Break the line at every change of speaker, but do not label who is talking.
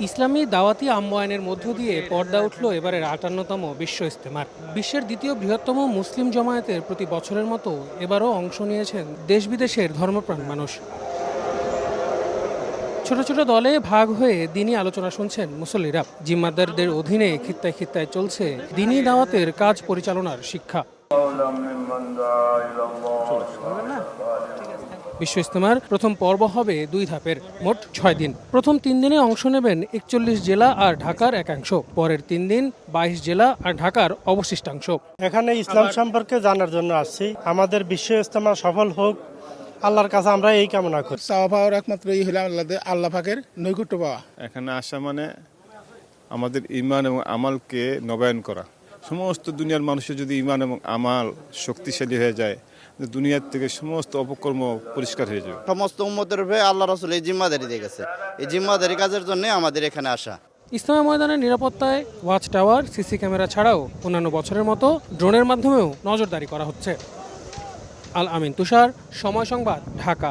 ইসলামী দাওয়াতি আম্বয়ানের মধ্য দিয়ে পর্দা উঠল এবারের ৫৮তম বিশ্ব ইজতেমার। বিশ্বের দ্বিতীয় বৃহত্তম মুসলিম জমায়েতের প্রতি বছরের মতো এবারও অংশ নিয়েছেন দেশ বিদেশের ধর্মপ্রাণ মানুষ। ছোট ছোট দলে ভাগ হয়ে দিনী আলোচনা শুনছেন মুসল্লিরা। জিম্মাদারদের অধীনে খিত্তায় খিত্তায় চলছে দিনী দাওয়াতের কাজ পরিচালনার শিক্ষা। বিশ্ব ইজতেমার প্রথম পর্ব হবে ২ ধাপের, মোট ৬ দিন। প্রথম ৩ দিনে অংশ নেবেন ৪১ জেলা আর ঢাকার একাংশ। পরের ৩ দিন ২২ জেলা আর ঢাকার অবশিষ্টাংশ।
এখানে ইসলাম সম্পর্কে জানার জন্য আসছি। আমাদের বিশ্ব ইজতেমা সফল হোক, আল্লাহর কাছে আমরা এই কামনা করি।
চাওয়া পাওয়ার একমাত্র এই হলো আল্লাহ পাকের নৈকট্য পাওয়া।
এখানে আসা মানে আমাদের ঈমান এবং আমালকে নবায়ন করা। সমস্ত দুনিয়ার মানুষের যদি ঈমান এবং আমাল শক্তিশালী হয়ে যায়, দুনিয়ার থেকে সমস্ত অপকর্ম পরিষ্কার হয়ে যাবে।
সমস্ত উম্মতের উপরে আল্লাহ রাসূল এই জিম্মাদারি দিয়ে গেছে। এই জিম্মাদারি কাজের জন্য আমাদের এখানে আসা।
ইজতেমা ময়দানের নিরাপত্তায় ওয়াচ টাওয়ার, সিসি ক্যামেরা ছাড়াও অন্যান্য বছরের মতো ড্রোনের মাধ্যমেও নজরদারি করা হচ্ছে। আল আমিন তুষার, সময় সংবাদ, ঢাকা।